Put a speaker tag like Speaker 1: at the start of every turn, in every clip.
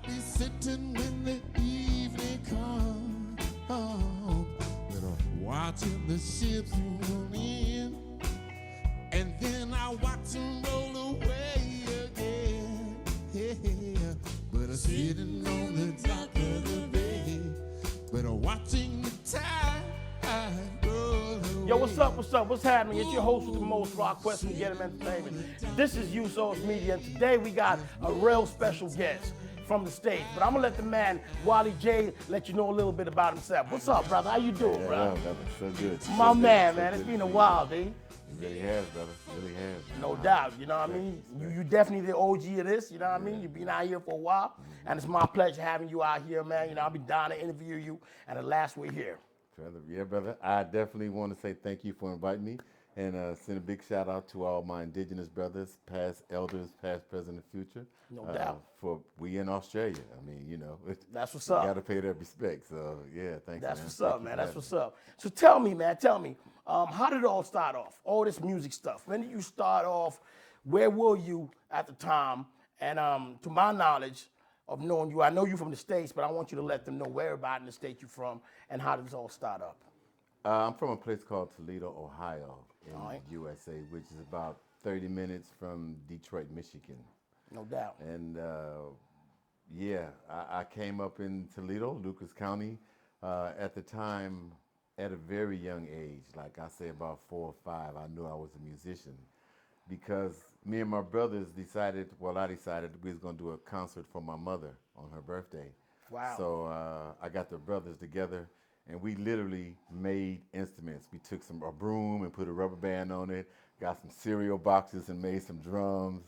Speaker 1: be sitting when the evening comes, watching the ships roll in, and then I watch them roll away again. Yeah. But I'm sitting on the dock of the bay, but I'm watching the tide roll away.
Speaker 2: Yo, what's up? What's happening? It's your host with the most, Rock Quest from Get 'em Entertainment. This is USourceMedia, and today we got a real special guest from the States. But I'm gonna let the man, Wylie J, let you know a little bit about himself. What's up, brother? How you doing, bro?
Speaker 3: That was so good.
Speaker 2: My
Speaker 3: So
Speaker 2: man,
Speaker 3: good, so
Speaker 2: man. It's
Speaker 3: good
Speaker 2: been a
Speaker 3: to see
Speaker 2: while,
Speaker 3: you.
Speaker 2: D.
Speaker 3: It really has, brother. It really has.
Speaker 2: No doubt, you know what I mean? You definitely the OG of this, you know what I mean? You've been out here for a while, and it's my pleasure having you out here, man. You know, I'll be down to interview you, and at last we're here.
Speaker 3: Brother. I definitely want to say thank you for inviting me and send a big shout out to all my indigenous brothers, past elders, past, present, and future.
Speaker 2: No doubt.
Speaker 3: For we in Australia. I mean, you know,
Speaker 2: That's what's up.
Speaker 3: Got to pay that respect. So, yeah, thanks,
Speaker 2: That's
Speaker 3: man.
Speaker 2: what's
Speaker 3: Thank
Speaker 2: up,
Speaker 3: you
Speaker 2: man.
Speaker 3: for
Speaker 2: That's
Speaker 3: having
Speaker 2: what's
Speaker 3: me.
Speaker 2: up. So tell me, how did it all start off? All this music stuff. When did you start off? Where were you at the time? And to my knowledge of knowing you, I know you from the States, but I want you to let them know where about in the state you're from and how did this all start up.
Speaker 3: I'm from a place called Toledo, Ohio, in
Speaker 2: All right.
Speaker 3: USA, which is about 30 minutes from Detroit, Michigan.
Speaker 2: No doubt.
Speaker 3: And I came up in Toledo, Lucas County, at the time at a very young age. Like I say, about 4 or 5, I knew I was a musician because me and my brothers decided we was going to do a concert for my mother on her birthday.
Speaker 2: Wow.
Speaker 3: So I got the brothers together and we literally made instruments. We took a broom and put a rubber band on it, got some cereal boxes and made some drums.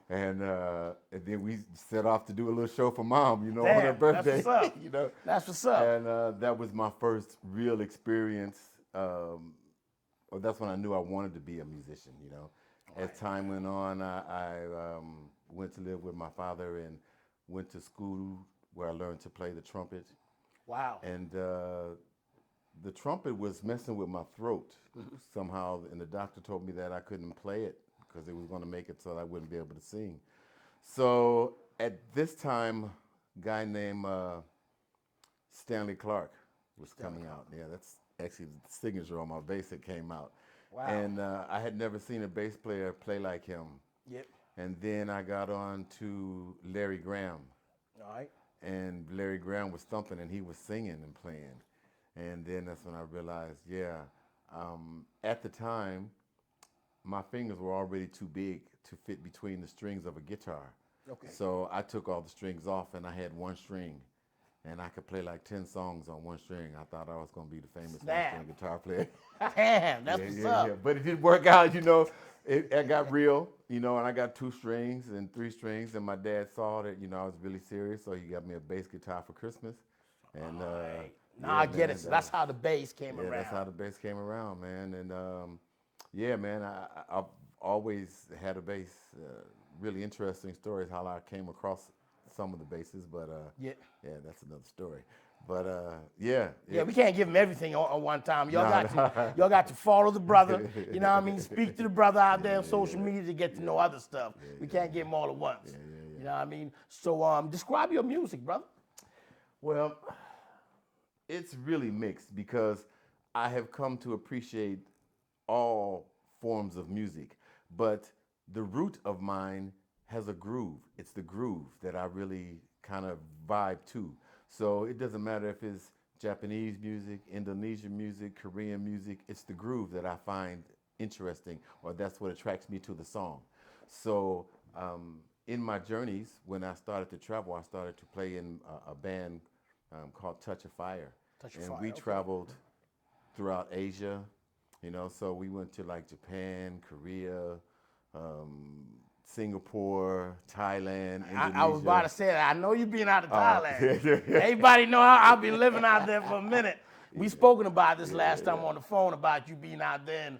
Speaker 3: And then we set off to do a little show for Mom, you know, on her birthday.
Speaker 2: That's what's up.
Speaker 3: You know,
Speaker 2: That's what's up.
Speaker 3: And that was my first real experience. That's when I knew I wanted to be a musician. You know, as time went on, I went to live with my father and went to school where I learned to play the trumpet.
Speaker 2: Wow.
Speaker 3: And the trumpet was messing with my throat somehow, and the doctor told me that I couldn't play it because it was going to make it so I wouldn't be able to sing. So at this time, a guy named Stanley Clark was coming out. Yeah, that's actually the signature on my bass that came out.
Speaker 2: Wow.
Speaker 3: And I had never seen a bass player play like him.
Speaker 2: Yep.
Speaker 3: And then I got on to Larry Graham.
Speaker 2: All right.
Speaker 3: And Larry Graham was thumping and he was singing and playing. And then that's when I realized, at the time, my fingers were already too big to fit between the strings of a guitar.
Speaker 2: Okay.
Speaker 3: So I took all the strings off and I had one string. And I could play like 10 songs on one string. I thought I was going to be the famous one-string guitar player.
Speaker 2: Damn, that's what's up.
Speaker 3: Yeah. But it didn't work out, you know. It got real, you know, and I got 2 strings and 3 strings. And my dad saw that, you know, I was really serious. So he got me a bass guitar for Christmas. And
Speaker 2: Now I get it. So that's how the bass came around.
Speaker 3: Yeah, that's how the bass came around, man. And I've always had a bass. Really interesting stories how I came across some of the basses, but that's another story. But
Speaker 2: Yeah, we can't give him everything on one time. Y'all got to follow the brother. You know what I mean? Speak to the brother out there on social media to get to know other stuff. We can't get them all at once. You know what I mean? So describe your music, brother.
Speaker 3: Well, it's really mixed because I have come to appreciate all forms of music, but the root of mine has a groove. It's the groove that I really kind of vibe to. So it doesn't matter if it's Japanese music, Indonesian music, Korean music, it's the groove that I find interesting, or that's what attracts me to the song. So in my journeys, when I started to travel, I started to play in a band called Touch of Fire. We traveled throughout Asia, you know, so we went to like Japan, Korea, Singapore, Thailand, Indonesia.
Speaker 2: I was about to say that. I know you been out of Thailand. Everybody know I've been living out there for a minute. We spoken about this last time on the phone about you being out there and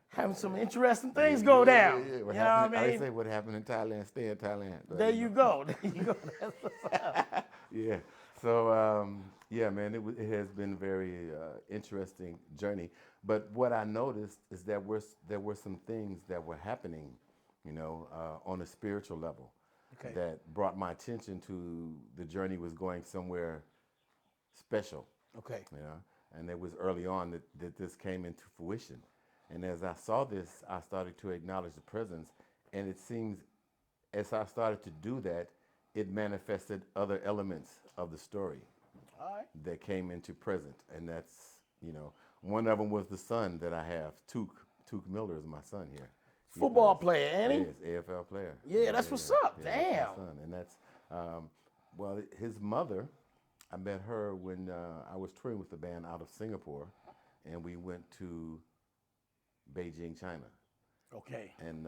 Speaker 2: having some interesting things go down. You know what I mean?
Speaker 3: I say what happened in Thailand, stay in Thailand.
Speaker 2: There you go. There you go. That's what's up.
Speaker 3: Yeah. So, man, it has been a very interesting journey. But what I noticed is that there were some things that were happening, you know, on a spiritual level. that brought my attention to the journey was going somewhere special.
Speaker 2: Okay.
Speaker 3: You know, and it was early on that this came into fruition. And as I saw this, I started to acknowledge the presence. And it seems as I started to do that, it manifested other elements of the story
Speaker 2: All right.
Speaker 3: that came into present. And that's, one of them was the son that I have. Tuke Miller is my son here.
Speaker 2: Football player, ain't he?
Speaker 3: Yes, AFL player.
Speaker 2: Yeah, that's what's up.
Speaker 3: Yeah,
Speaker 2: Damn.
Speaker 3: that's my son. And that's, well, his mother, I met her when I was touring with the band out of Singapore, and we went to Beijing, China.
Speaker 2: Okay.
Speaker 3: And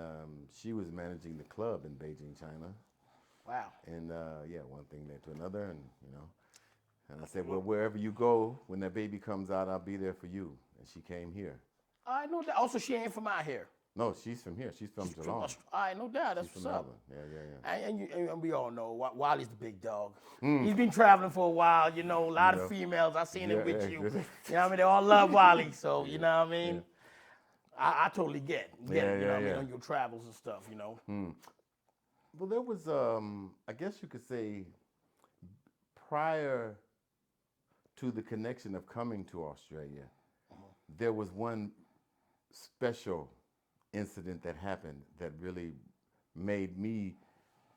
Speaker 3: she was managing the club in Beijing, China.
Speaker 2: Wow.
Speaker 3: And one thing led to another, and and I said, well, wherever you go, when that baby comes out, I'll be there for you. And she came here.
Speaker 2: I know that. Also, she ain't from out here.
Speaker 3: No, she's from here. She's from Geelong.
Speaker 2: I no doubt. That's
Speaker 3: She's
Speaker 2: what's
Speaker 3: from
Speaker 2: up.
Speaker 3: Melbourne. Yeah.
Speaker 2: And we all know Wiley's the big dog. He's been traveling for a while. A lot of females. I seen him with you. You know what I mean? They all love Wiley. So you know what I mean. Yeah. I totally get it. You know what I mean, on your travels and stuff.
Speaker 3: Well, there was, I guess you could say, prior to the connection of coming to Australia, there was one special incident that happened that really made me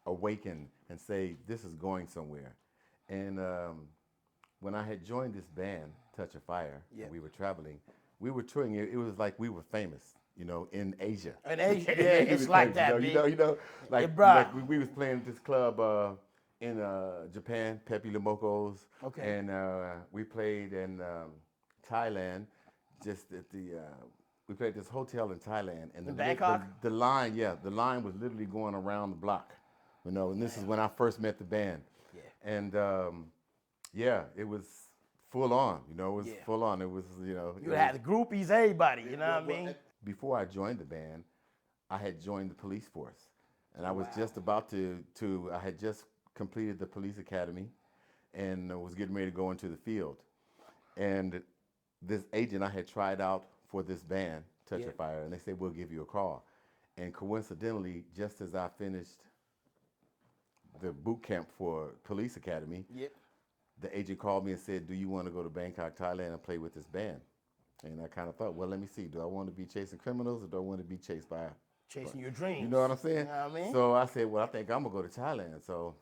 Speaker 3: awaken and say, this is going somewhere. And when I had joined this band, Touch of Fire, and we were traveling, we were touring. It was like we were famous, in Asia.
Speaker 2: In Asia, yeah, it's like that,
Speaker 3: like we was playing at this club in Japan, Pepe Lemokos.
Speaker 2: Okay.
Speaker 3: And we played in Thailand, just at we played at this hotel in Thailand. And
Speaker 2: Bangkok?
Speaker 3: The line was literally going around the block, and this is when I first met the band.
Speaker 2: Yeah.
Speaker 3: And it was full on, it was full on. It was,
Speaker 2: You had the groupies, everybody, you know what I mean?
Speaker 3: Before I joined the band, I had joined the police force. And I was just about I had just completed the police academy and was getting ready to go into the field. And this agent I had tried out for this band, Touch of Fire, and they said, we'll give you a call. And coincidentally, just as I finished the boot camp for police academy, the agent called me and said, do you want to go to Bangkok, Thailand and play with this band? And I kind of thought, well, let me see. Do I want to be chasing criminals or do I want to be chased by...
Speaker 2: Chasing your dreams.
Speaker 3: You know what I'm saying?
Speaker 2: You know what I mean?
Speaker 3: So I said, well, I think I'm going to go to Thailand. So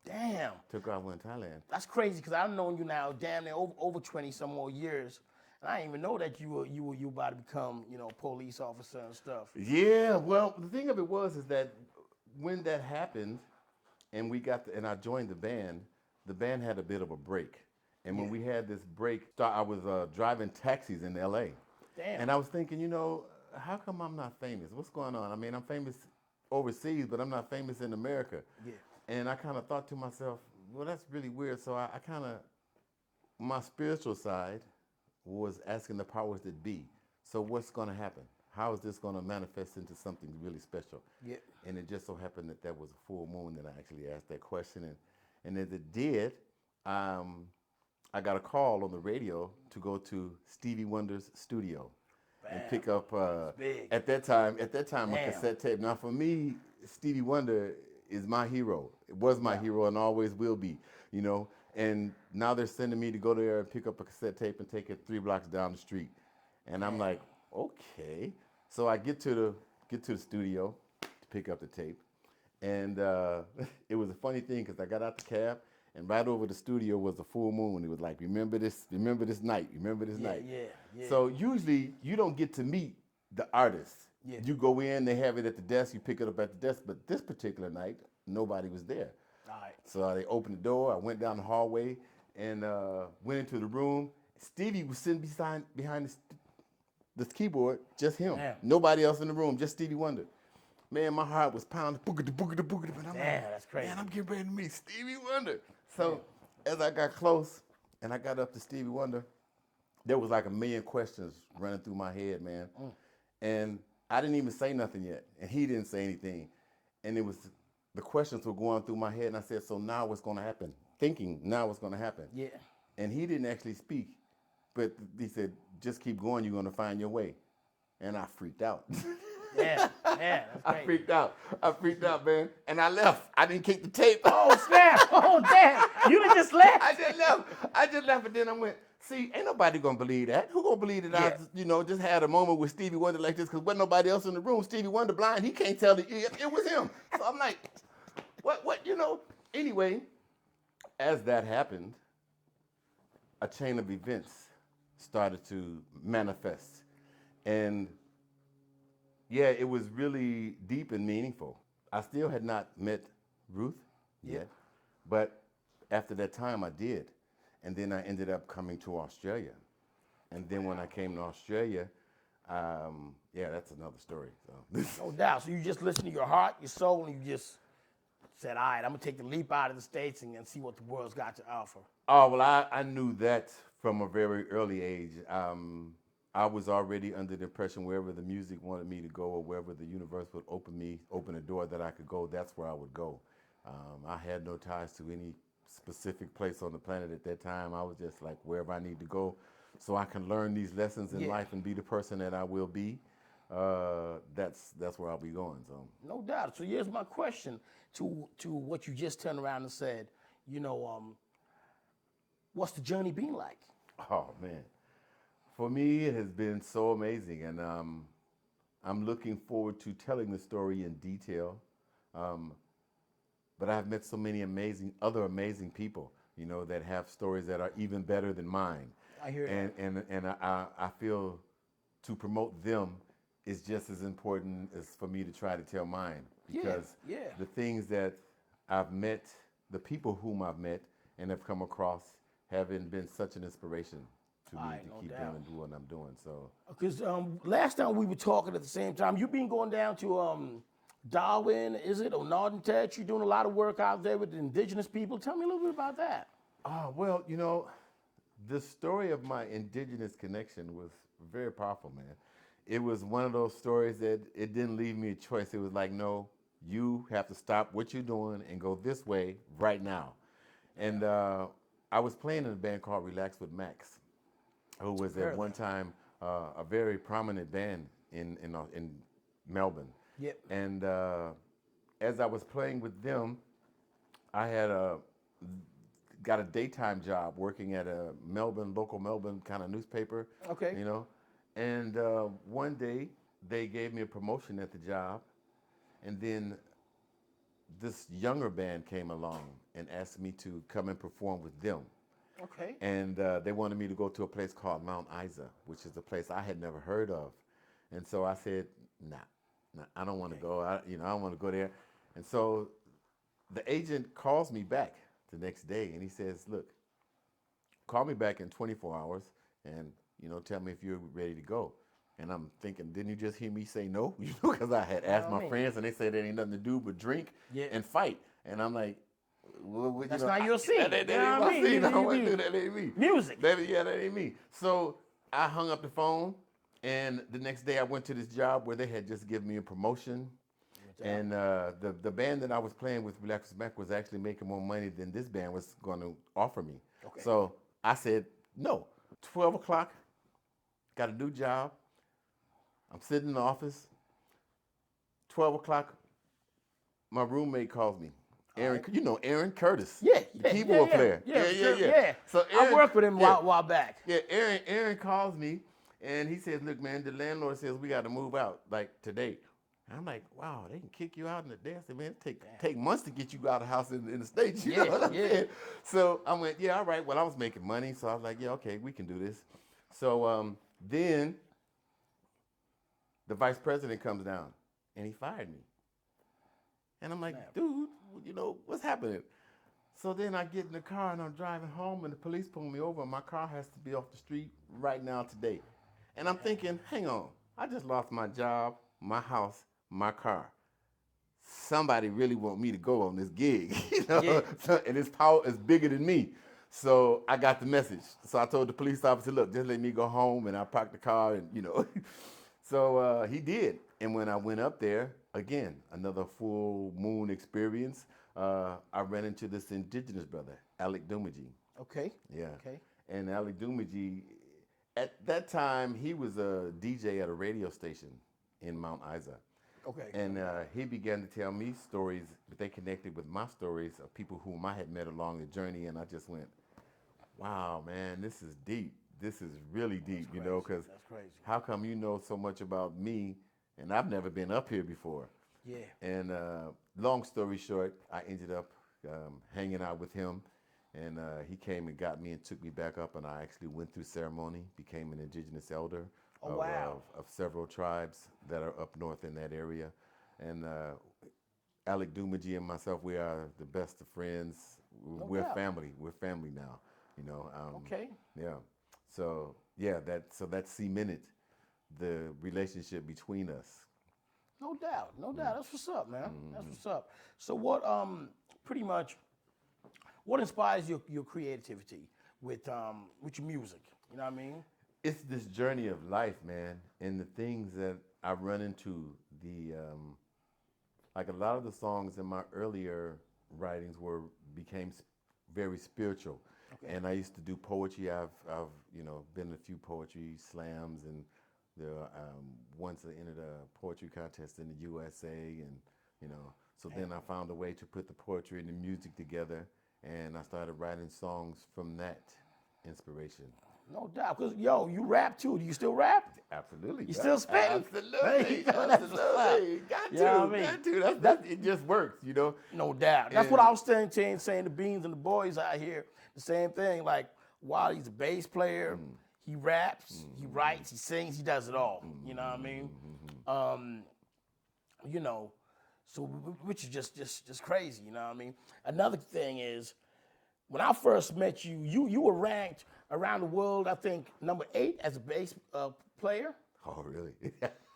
Speaker 2: damn.
Speaker 3: Took off, went to Thailand.
Speaker 2: That's crazy because I've known you now damn near over 20 some more years. And I didn't even know that you were about to become, police officer and stuff.
Speaker 3: Yeah, well, the thing of it is that when that happened and and I joined the band had a bit of a break. And when we had this break, I was driving taxis in LA.
Speaker 2: Damn.
Speaker 3: And I was thinking, how come I'm not famous? What's going on? I mean, I'm famous overseas, but I'm not famous in America.
Speaker 2: Yeah.
Speaker 3: And I kind of thought to myself, well, that's really weird. So I kind of, my spiritual side was asking the powers that be, so what's going to happen? How is this going to manifest into something really special?
Speaker 2: Yeah.
Speaker 3: And it just so happened that was a full moon that I actually asked that question. And as it did, I got a call on the radio to go to Stevie Wonder's studio and pick up at that time a cassette tape. Now for me, Stevie Wonder is my hero. It was my hero and always will be, And now they're sending me to go there and pick up a cassette tape and take it 3 blocks down the street. And I'm like, okay. So I get to the studio to pick up the tape. And it was a funny thing because I got out the cab and right over the studio was the full moon. It was like, remember this night.
Speaker 2: Yeah.
Speaker 3: So usually you don't get to meet the artist.
Speaker 2: Yeah.
Speaker 3: You go in, they have it at the desk, you pick it up at the desk. But this particular night, nobody was there.
Speaker 2: All right.
Speaker 3: So they opened the door. I went down the hallway and went into the room. Stevie was sitting behind this keyboard, just him.
Speaker 2: Damn.
Speaker 3: Nobody else in the room, just Stevie Wonder. Man, my heart was pounding, boogity. But I'm
Speaker 2: Damn, that's crazy.
Speaker 3: Man, I'm getting ready to meet Stevie Wonder. So as I got close and I got up to Stevie Wonder, there was like a million questions running through my head, man. And I didn't even say nothing yet, and he didn't say anything. And the questions were going through my head, and I said, so now what's going to happen? Thinking, now what's going to happen?
Speaker 2: Yeah.
Speaker 3: And he didn't actually speak, but he said, just keep going, you're going to find your way. And I freaked out.
Speaker 2: Yeah. Yeah, that's
Speaker 3: I
Speaker 2: crazy.
Speaker 3: freaked out. I freaked out, man. And I left. I didn't keep the tape.
Speaker 2: Oh, snap. Oh, damn. You done just left.
Speaker 3: I just left. I just left, and then I went, see, ain't nobody gonna believe that. Who gonna believe that I, just had a moment with Stevie Wonder like this? Because wasn't nobody else in the room. Stevie Wonder blind. He can't tell it was him. So I'm like, what? Anyway, as that happened, a chain of events started to manifest, and yeah, it was really deep and meaningful. I still had not met Ruth yet, but after that time I did. And then I ended up coming to Australia. And then when I came to Australia, that's another story. So.
Speaker 2: No doubt. So you just listened to your heart, your soul, and you just said, all right, I'm going to take the leap out of the States and see what the world's got to offer.
Speaker 3: Oh, well, I knew that from a very early age. I was already under the impression wherever the music wanted me to go or wherever the universe would open a door that I could go, that's where I would go. I had no ties to any specific place on the planet at that time. I was just like, wherever I need to go so I can learn these lessons in life and be the person that I will be, that's where I'll be going. So
Speaker 2: No doubt. So here's my question to what you just turned around and said. What's the journey been like?
Speaker 3: Oh, man. For me, it has been so amazing, and I'm looking forward to telling the story in detail. But I've met so many other amazing people, that have stories that are even better than mine.
Speaker 2: I hear that.
Speaker 3: And I feel to promote them is just as important as for me to try to tell mine, because the things that I've met, the people whom I've met and have come across, haven't been such an inspiration to me to keep doing and do what I'm doing. So,
Speaker 2: because last time we were talking at the same time, you've been going down to Darwin, is it, or Northern Territory? You're doing a lot of work out there with the indigenous people. Tell me a little bit about that.
Speaker 3: Well, the story of my indigenous connection was very powerful, man. It was one of those stories that it didn't leave me a choice. It was like, no, you have to stop what you're doing and go this way right now. And I was playing in a band called Relax with Max, who was at one time a very prominent band in Melbourne.
Speaker 2: Yep.
Speaker 3: And as I was playing with them, I had got a daytime job working at a local Melbourne kind of newspaper.
Speaker 2: Okay.
Speaker 3: And one day they gave me a promotion at the job, and then this younger band came along and asked me to come and perform with them.
Speaker 2: Okay.
Speaker 3: And they wanted me to go to a place called Mount Isa, which is a place I had never heard of. And so I said, nah, I don't want to go. I don't want to go there. And so the agent calls me back the next day, and he says, look, call me back in 24 hours and, tell me if you're ready to go. And I'm thinking, didn't you just hear me say no? Because I had asked my friends, and they said there ain't nothing to do but drink and fight. And I'm like, well,
Speaker 2: that's not your scene.
Speaker 3: That ain't my scene. I don't want to do that. That ain't me.
Speaker 2: Music.
Speaker 3: That ain't me. So I hung up the phone, and the next day I went to this job where they had just given me a promotion. And the band that I was playing with, Relax with Mac, was actually making more money than this band was going to offer me.
Speaker 2: Okay.
Speaker 3: So I said, no. 12 o'clock, got a new job. I'm sitting in the office. 12 o'clock, my roommate calls me. Aaron, Aaron Curtis, the keyboard player.
Speaker 2: Yeah.
Speaker 3: So Aaron,
Speaker 2: I worked with him a while back.
Speaker 3: Yeah, Aaron calls me, and he says, look, man, the landlord says we got to move out, like, today. And I'm like, wow, they can kick you out in the day. I said, man, take months to get you out of the house in the States. You know what I'm saying? So I went, yeah, all right. Well, I was making money, so I was like, yeah, okay, we can do this. So then the vice president comes down, and he fired me. And I'm like, dude, what's happening? So then I get in the car, and I'm driving home, and the police pull me over, and my car has to be off the street right now today. And I'm thinking, hang on, I just lost my job, my house, my car. Somebody really want me to go on this gig, and his power is bigger than me. So I got the message. So I told the police officer, look, just let me go home, and I parked the car, and So he did. And when I went up there, again, another full moon experience, I ran into this indigenous brother, Alec Dumaji.
Speaker 2: Okay.
Speaker 3: Yeah.
Speaker 2: Okay.
Speaker 3: And Alec Dumaji, at that time, he was a DJ at a radio station in Mount Isa.
Speaker 2: Okay.
Speaker 3: And he began to tell me stories, but they connected with my stories of people whom I had met along the journey, and I just went, wow, man, this is deep. This is really deep, you know, because
Speaker 2: That's crazy.
Speaker 3: how come you know so much about me, and I've never been up here before?
Speaker 2: Yeah.
Speaker 3: And long story short, I ended up hanging out with him, and he came and got me and took me back up, and I actually went through ceremony, became an indigenous elder
Speaker 2: Oh, wow.
Speaker 3: of several tribes that are up north in that area. And Alec Dumaji and myself, we are the best of friends. We're
Speaker 2: doubt.
Speaker 3: family. We're family now, you know.
Speaker 2: Okay.
Speaker 3: Yeah. So yeah, that cemented the relationship between us.
Speaker 2: No doubt, no doubt. That's what's up, man. That's what's up. So what, pretty much, what inspires your creativity with your music? You know what I mean?
Speaker 3: It's this journey of life, man, and the things that I run into. Like a lot of the songs in my earlier writings became very spiritual.
Speaker 2: Okay.
Speaker 3: And I used to do poetry. I've been in a few poetry slams, and once I entered a poetry contest in the USA, and so then I found a way to put the poetry and the music together, and I started writing songs from that inspiration.
Speaker 2: No doubt. Because, yo, you rap too. Do you still rap?
Speaker 3: Absolutely.
Speaker 2: You still spitting?
Speaker 3: Absolutely.
Speaker 2: That's what's
Speaker 3: Absolutely.
Speaker 2: up.
Speaker 3: Got to.
Speaker 2: You know what I mean?
Speaker 3: Got to. That's it just works, you know?
Speaker 2: No doubt. That's what I was saying the Beans and the boys out here. The same thing. Like, while he's a bass player, he raps, he writes, he sings, he does it all. You know what I mean? You know, so which is just crazy. You know what I mean? Another thing is, when I first met you, you were ranked around the world, I think, number 8 as a bass player.
Speaker 3: Oh, really?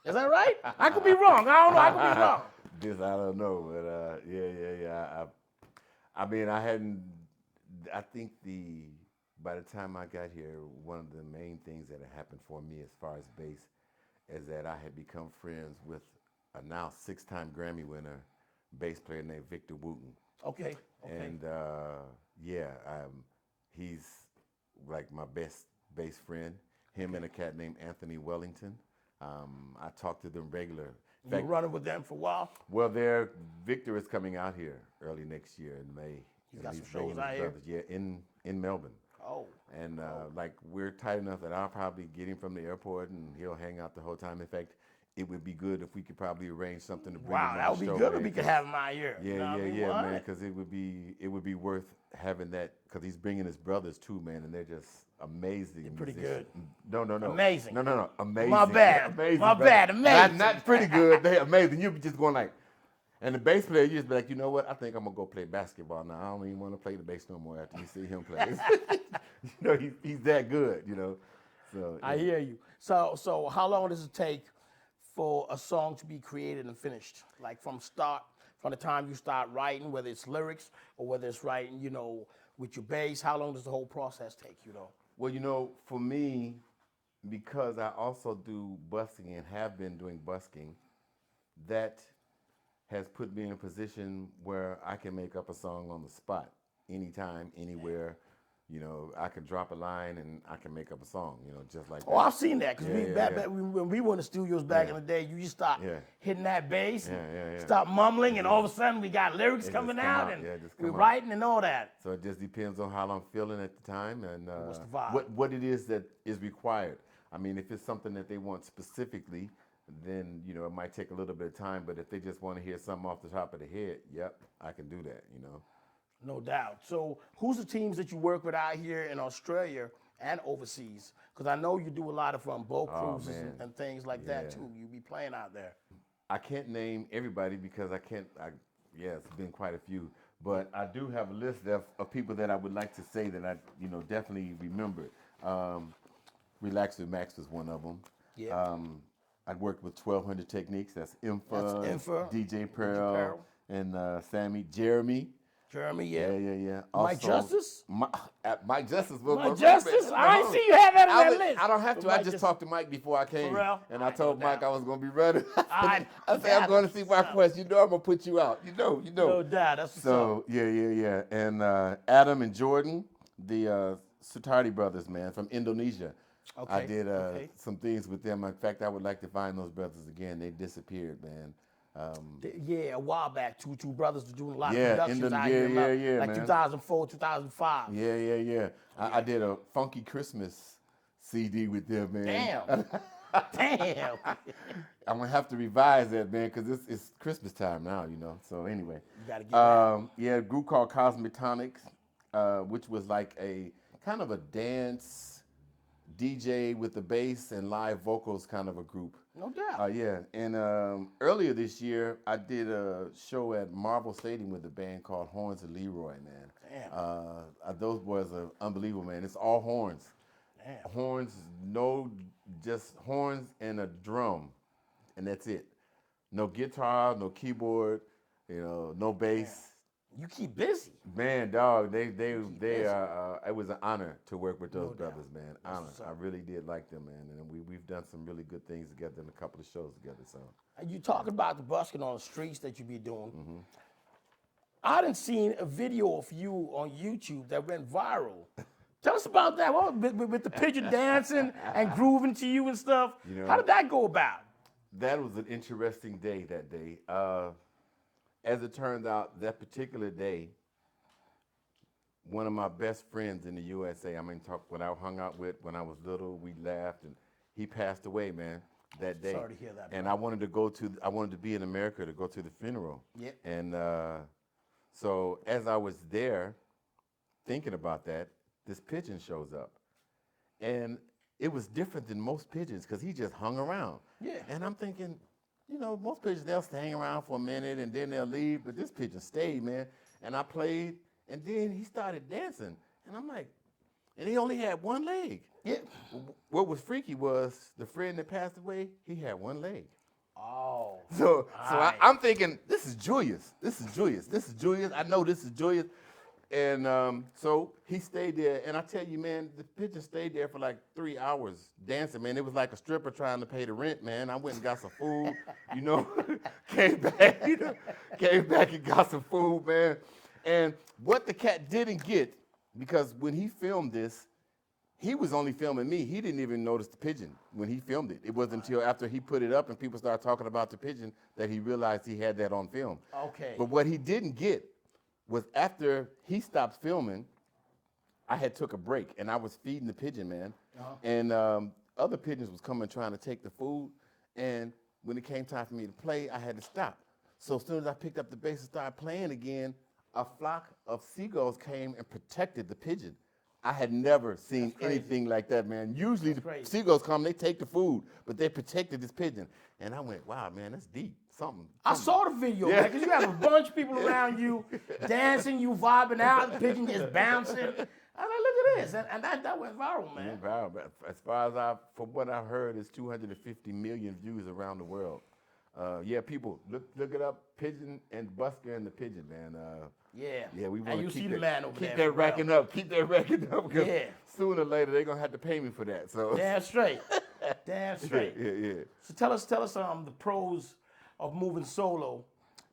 Speaker 2: Is that right? I could be wrong. I don't know. I could be wrong.
Speaker 3: This I don't know, but yeah. I mean, I think by the time I got here, one of the main things that had happened for me as far as bass is that I had become friends with a now 6-time Grammy winner bass player named Victor Wooten.
Speaker 2: Okay.
Speaker 3: And he's like my best bass friend. Him and a cat named Anthony Wellington. I talk to them regular.
Speaker 2: You been running with them for a while?
Speaker 3: Well, Victor is coming out here early next year in May.
Speaker 2: He's got some
Speaker 3: He's
Speaker 2: shows
Speaker 3: bringing
Speaker 2: out
Speaker 3: his
Speaker 2: here?
Speaker 3: brothers, yeah, in Melbourne.
Speaker 2: Oh.
Speaker 3: And like we're tight enough that I'll probably get him from the airport and he'll hang out the whole time. In fact, it would be good if we could probably arrange something to bring him on
Speaker 2: Wow, that would be
Speaker 3: the show,
Speaker 2: good
Speaker 3: man,
Speaker 2: if we could have him out here.
Speaker 3: Yeah,
Speaker 2: You know what I mean?
Speaker 3: yeah,
Speaker 2: What?
Speaker 3: man. Because it would be worth having that. Because he's bringing his brothers too, man, and they're just amazing. They're
Speaker 2: pretty
Speaker 3: musicians.
Speaker 2: good.
Speaker 3: No.
Speaker 2: Amazing.
Speaker 3: No. Amazing.
Speaker 2: My bad.
Speaker 3: Amazing.
Speaker 2: My
Speaker 3: brother.
Speaker 2: bad. Amazing.
Speaker 3: Not pretty good. They're amazing. You'd be just going like, and the bass player, you just be like, you know what? I think I'm gonna go play basketball now. I don't even want to play the bass no more after you see him play. You know, he's that good. You know. So
Speaker 2: I hear you. So how long does it take for a song to be created and finished? Like from the time you start writing, whether it's lyrics or whether it's writing, with your bass, how long does the whole process take,
Speaker 3: Well, for me, because I also do busking and have been doing busking, that has put me in a position where I can make up a song on the spot, anytime, anywhere. I can drop a line and I can make up a song, just like that.
Speaker 2: Oh, I've seen that, because
Speaker 3: Yeah.
Speaker 2: when we were in the studios back in the day, you just start hitting that bass, start mumbling, and all of a sudden we got lyrics coming out, and we're writing and all that.
Speaker 3: So it just depends on how I'm feeling at the time and
Speaker 2: What's the vibe?
Speaker 3: what it is that is required. I mean, if it's something that they want specifically, then, it might take a little bit of time, but if they just want to hear something off the top of the head, I can do that,
Speaker 2: No doubt. So who's the teams that you work with out here in Australia and overseas? Because I know you do a lot of boat cruises and things like that too. You be playing out there.
Speaker 3: I can't name everybody because it's been quite a few, but I do have a list of people that I would like to say that I, definitely remember. Relax with Max was one of them.
Speaker 2: Yeah.
Speaker 3: I worked with 1200 Techniques. That's Infa, DJ Pearl, and Sammy, Jeremy.
Speaker 2: Jeremy, yeah.
Speaker 3: Yeah.
Speaker 2: Mike Justice?
Speaker 3: Mike Justice was
Speaker 2: Mike Justice? I ain't see you have that on that list.
Speaker 3: I don't have to.
Speaker 2: But
Speaker 3: I just talked to Mike before I came.
Speaker 2: For real?
Speaker 3: And I told Mike I was going to be running. I said,
Speaker 2: doubt.
Speaker 3: I'm going to see my quest. I'm going to put you out. You know.
Speaker 2: No doubt. That's what's up.
Speaker 3: Yeah. And Adam and Jordan, the Sutardi brothers, man, from Indonesia.
Speaker 2: Okay.
Speaker 3: I did some things with them. In fact, I would like to find those brothers again. They disappeared, man.
Speaker 2: Yeah, a while back, two brothers were doing a lot of
Speaker 3: Yeah,
Speaker 2: productions out here, like
Speaker 3: man.
Speaker 2: 2004, 2005.
Speaker 3: Yeah. I did a Funky Christmas CD with them, man.
Speaker 2: Damn. Damn.
Speaker 3: I'm gonna have to revise that, man, because it's Christmas time now, you know. So anyway,
Speaker 2: You gotta get that.
Speaker 3: yeah, a group called Cosmetonics, which was like a kind of a dance DJ with the bass and live vocals kind of a group.
Speaker 2: No doubt.
Speaker 3: Yeah, and earlier this year, I did a show at Marvel Stadium with a band called Horns of Leroy, man.
Speaker 2: Damn.
Speaker 3: Those boys are unbelievable, man. It's all horns.
Speaker 2: Damn.
Speaker 3: Horns, just horns and a drum, and that's it. No guitar, no keyboard, you know, no bass.
Speaker 2: You keep busy.
Speaker 3: Man, dog, they are. It was an honor to work with those brothers, man. Honor. I really did like them, man, and we've done some really good things together and a couple of shows together. So.
Speaker 2: And you talking about the busking on the streets that you be doing.
Speaker 3: Mm-hmm.
Speaker 2: I done seen a video of you on YouTube that went viral. Tell us about that. What, with the pigeon dancing and grooving to you and stuff.
Speaker 3: You know,
Speaker 2: how did that go about?
Speaker 3: That was an interesting day that day. As it turns out, that particular day, one of my best friends in the USA, when I hung out with when I was little, we laughed, and he passed away, man, that day.
Speaker 2: Sorry to hear that,
Speaker 3: and
Speaker 2: bro.
Speaker 3: I wanted to be in America to go to the funeral.
Speaker 2: Yep.
Speaker 3: And so as I was there thinking about that, this pigeon shows up. And it was different than most pigeons because he just hung around.
Speaker 2: Yeah.
Speaker 3: And I'm thinking, you know, most pigeons, they'll hang around for a minute and then they'll leave, but this pigeon stayed, man. And I played, and then he started dancing. And I'm like, and he only had one leg.
Speaker 2: Yeah.
Speaker 3: What was freaky was the friend that passed away, he had one leg.
Speaker 2: Oh.
Speaker 3: So
Speaker 2: right.
Speaker 3: I'm thinking, this is Julius. I know this is Julius. And so he stayed there, and I tell you, man, the pigeon stayed there for like 3 hours dancing, man. It was like a stripper trying to pay the rent, man. I went and got some food, you know, came back and got some food, man. And what the cat didn't get, because when he filmed this, he was only filming me. He didn't even notice the pigeon when he filmed it. It wasn't until after he put it up and people started talking about the pigeon that he realized he had that on film.
Speaker 2: Okay.
Speaker 3: But what he didn't get was after he stopped filming, I had took a break and I was feeding the pigeon, man. And other pigeons was coming trying to take the food. And when it came time for me to play, I had to stop. So as soon as I picked up the bass and started playing again, a flock of seagulls came and protected the pigeon. I had never seen anything like that, man. Usually the seagulls come, they take the food, but they protected this pigeon. And I went, wow, man, that's deep. Something.
Speaker 2: I saw the video, man, because you have a bunch of people around you dancing, you vibing out, the pigeon just bouncing. I was like, look at this. And that went viral, man.
Speaker 3: Went viral. But as far as from what I heard, it's 250 million views around the world. Yeah, people, look it up, pigeon and busker and the pigeon, man. Yeah, we want to keep
Speaker 2: the man over
Speaker 3: keep
Speaker 2: there,
Speaker 3: that racking up. Keep that racking up, because
Speaker 2: Yeah.
Speaker 3: sooner or later they're gonna have to pay me for that. So
Speaker 2: Damn straight. Damn straight.
Speaker 3: yeah.
Speaker 2: So tell us the pros of moving solo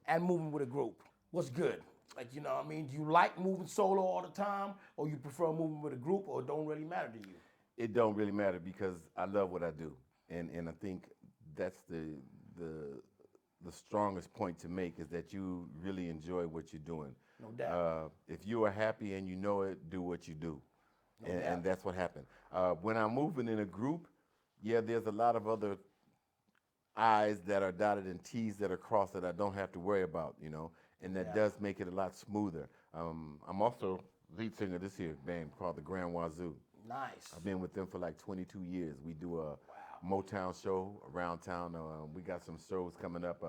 Speaker 2: and moving with a group. What's good? Like, you know what I mean? Do you like moving solo all the time, or you prefer moving with a group, or it don't really matter to you?
Speaker 3: It don't really matter because I love what I do, and I think that's the strongest point to make, is that you really enjoy what you're doing.
Speaker 2: No doubt.
Speaker 3: If you are happy and you know it, do what you do, and that's what happened. When I'm moving in a group, yeah, there's a lot of other I's that are dotted and T's that are crossed that I don't have to worry about, you know, and that does make it a lot smoother. I'm also lead singer of this here band called the Grand Wazoo.
Speaker 2: Nice.
Speaker 3: I've been with them for like 22 years. We do a Motown show around town. We got some shows coming up.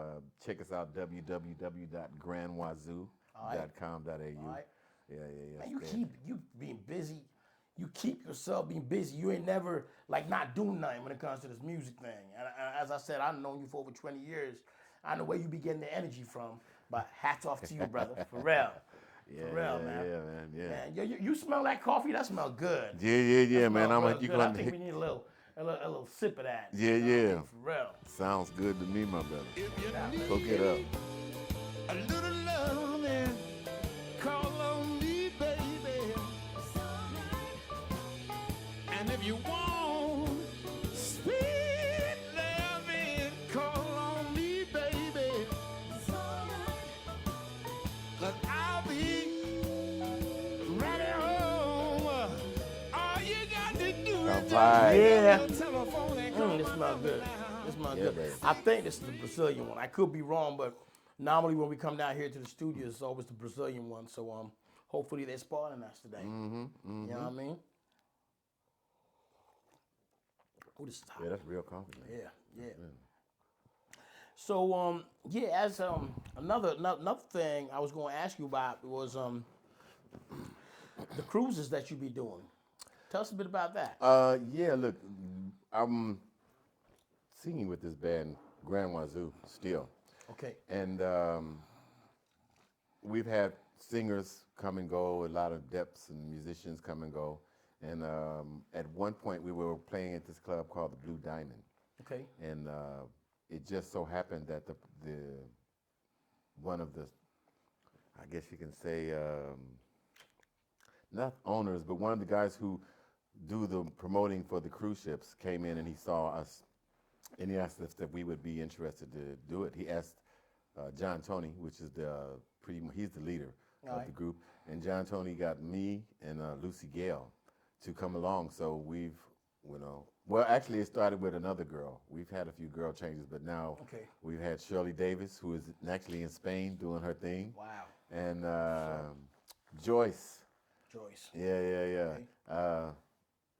Speaker 3: Check us out, www.grandwazoo.com.au.
Speaker 2: Right.
Speaker 3: Yeah.
Speaker 2: Man, you being busy. You keep yourself being busy. You ain't never like not doing nothing when it comes to this music thing. And as I said, I've known you for over 20 years. I know where you be getting the energy from. But hats off to you, brother. For real.
Speaker 3: Yeah,
Speaker 2: For real, man.
Speaker 3: Yeah, man. Yeah.
Speaker 2: Man, you smell that coffee? That smells good.
Speaker 3: Yeah, man.
Speaker 2: I
Speaker 3: You
Speaker 2: think we need a little sip of that.
Speaker 3: Yeah.
Speaker 2: For real.
Speaker 3: Sounds good to me, my brother.
Speaker 1: If you
Speaker 3: Go
Speaker 1: need
Speaker 3: get up.
Speaker 1: a little loving, call on me, baby. And if you want sweet loving, call on me, baby.
Speaker 3: right.
Speaker 2: Yeah. This smells good. This smells good.
Speaker 3: baby.
Speaker 2: I think this is the Brazilian one. I could be wrong, but normally when we come down here to the studio, it's always the Brazilian one. So hopefully they're spoiling us today. You know what I mean? Oh, this is hot.
Speaker 3: Yeah, that's real coffee. Man.
Speaker 2: Yeah. So as another thing I was going to ask you about was the cruises that you be doing. Tell us a bit about that.
Speaker 3: Yeah, look, I'm singing with this band, Grand Wazoo, still.
Speaker 2: Okay.
Speaker 3: And we've had singers come and go, a lot of depths and musicians come and go. And at one point we were playing at this club called the Blue Diamond.
Speaker 2: Okay.
Speaker 3: And it just so happened that the one of the, I guess you can say, not owners, but one of the guys who do the promoting for the cruise ships came in and he saw us and he asked us if we would be interested to do it. He asked John Tony, which is he's the leader of the group, and John Tony got me and Lucy Gale to come along. So we've, well, actually it started with another girl. We've had a few girl changes, but now we've had Shirley Davis, who is actually in Spain doing her thing.
Speaker 2: Wow.
Speaker 3: And Joyce. Yeah.
Speaker 2: Okay.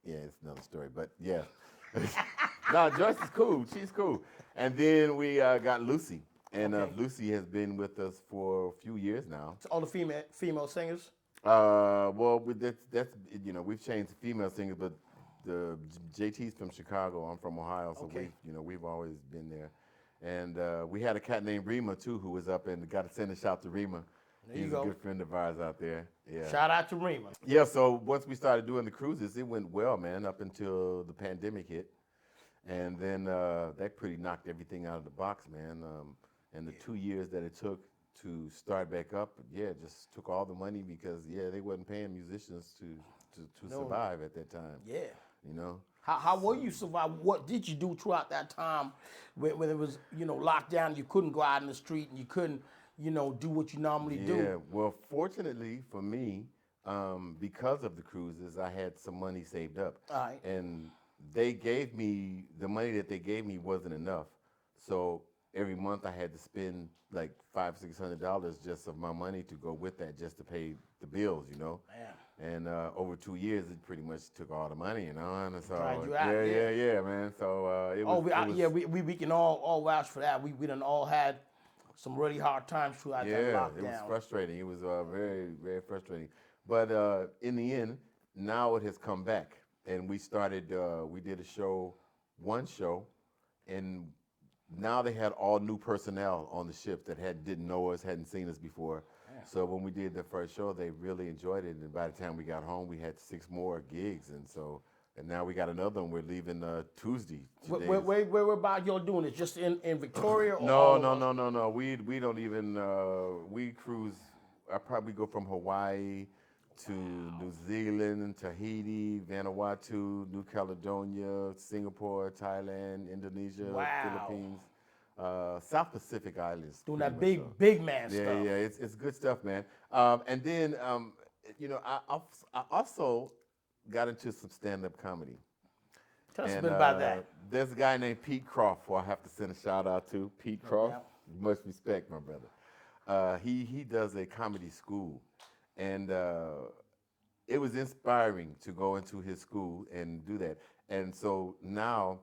Speaker 3: Yeah, it's another story, but yeah. No, Joyce is cool. She's cool. And then we got Lucy. And Lucy has been with us for a few years now.
Speaker 2: So all the female singers?
Speaker 3: Well, that's we've changed to female singers, but the JT's from Chicago. I'm from Ohio, so we've always been there. And we had a cat named Rima too, who was up and got to send a shout to Rima. He's a good friend of ours out there. Yeah.
Speaker 2: Shout out to Rima.
Speaker 3: Yeah. So once we started doing the cruises, it went well, man, up until the pandemic hit, and then that pretty knocked everything out of the box, man. And the 2 years that it took to start back up, just took all the money because they wasn't paying musicians to survive at that time.
Speaker 2: Yeah.
Speaker 3: How
Speaker 2: were you survive? What did you do throughout that time when it was locked down? You couldn't go out in the street and you couldn't do what you normally do.
Speaker 3: Yeah. Well, fortunately for me, because of the cruises, I had some money saved up.
Speaker 2: All right.
Speaker 3: And they gave me the money that they gave me wasn't enough, so every month I had to spend like $500-600 just of my money to go with that, just to pay the bills,
Speaker 2: Man.
Speaker 3: And over 2 years, it pretty much took all the money, And so
Speaker 2: Dried you out,
Speaker 3: yeah, man. So it was.
Speaker 2: We can all vouch for that. We done all had some really hard times throughout that lockdown.
Speaker 3: It was frustrating. It was very, very frustrating. But in the end, now it has come back, and we started. We did one show, and now they had all new personnel on the ship that didn't know us, hadn't seen us before. Yeah. So when we did the first show, they really enjoyed it. And by the time we got home, we had 6 more gigs, and now we got another one. We're leaving Tuesday.
Speaker 2: Where about y'all doing it? Just in Victoria? Or
Speaker 3: No. We don't even. We cruise. I probably go from Hawaii to New Zealand, Tahiti, Vanuatu, New Caledonia, Singapore, Thailand, Indonesia, Philippines, South Pacific Islands.
Speaker 2: Doing that big man stuff.
Speaker 3: Yeah, it's good stuff, man. And then, I also got into some stand-up comedy.
Speaker 2: Tell us a bit about that.
Speaker 3: There's a guy named Pete Croft, who I have to send a shout out to. Pete Croft, much respect, my brother. He does a comedy school. And it was inspiring to go into his school and do that. And so now,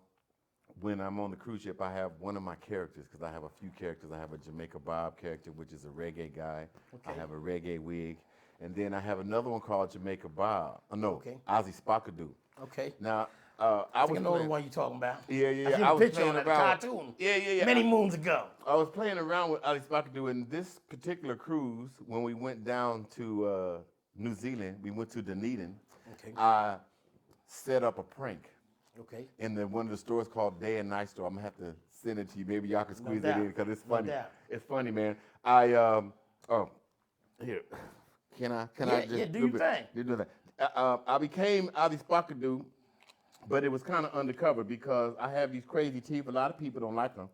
Speaker 3: when I'm on the cruise ship, I have one of my characters, because I have a few characters. I have a Jamaica Bob character, which is a reggae guy. I have a reggae wig. And then I have another one called Jamaica Bob. Ozzy Spockadoo.
Speaker 2: Okay.
Speaker 3: Now,
Speaker 2: I think I know the one you're talking about.
Speaker 3: Yeah.
Speaker 2: I seen a picture on that cartoon.
Speaker 3: Yeah.
Speaker 2: Many moons ago.
Speaker 3: I was playing around with Ozzy Spockadoo, and this particular cruise, when we went down to New Zealand, we went to Dunedin.
Speaker 2: Okay.
Speaker 3: I set up a prank.
Speaker 2: Okay.
Speaker 3: In one of the stores called Day and Night Store. I'm gonna have to send it to you. Maybe y'all can squeeze it in because it's funny. It's funny, man. Here. Can I just
Speaker 2: do your thing.
Speaker 3: You do that. I became Ozzy Spockadoo, but it was kind of undercover because I have these crazy teeth. A lot of people don't like them,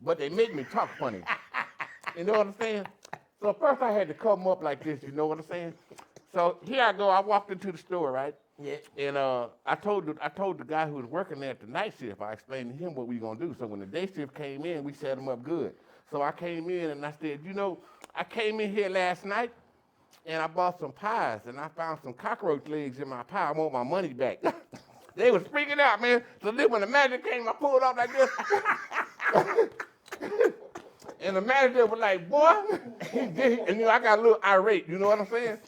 Speaker 3: but they make me talk funny. You know what I'm saying? So first I had to cover them up like this. You know what I'm saying? So here I go. I walked into the store, right?
Speaker 2: Yeah.
Speaker 4: And I told the guy who was working there at the night shift, I explained to him what we gonna do. So when the day shift came in, we set him up good. So I came in and I said, you know, I came in here last night and I bought some pies and I found some cockroach legs in my pie. I want my money back. They was freaking out, man. So then when the manager came, I pulled off like this. And the manager was like, boy, and you know, I got a little irate, you know what I'm saying?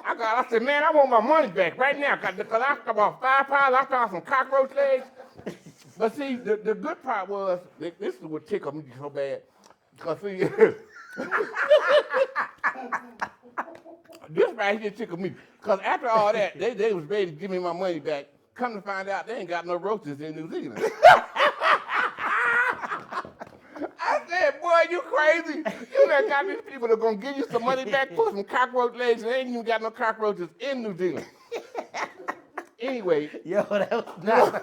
Speaker 4: I said, man, I want my money back right now, because I bought 5 pies, I found some cockroach legs. But see, the good part was, this is what tickled me so bad, because see, this right here tickled me, because after all that, they was ready to give me my money back. Come to find out, they ain't got no roaches in New Zealand. I said, boy, you crazy. You done got these people that are going to give you some money back for some cockroach legs, and they ain't even got no cockroaches in New Zealand. Anyway.
Speaker 2: Yo, that was nice.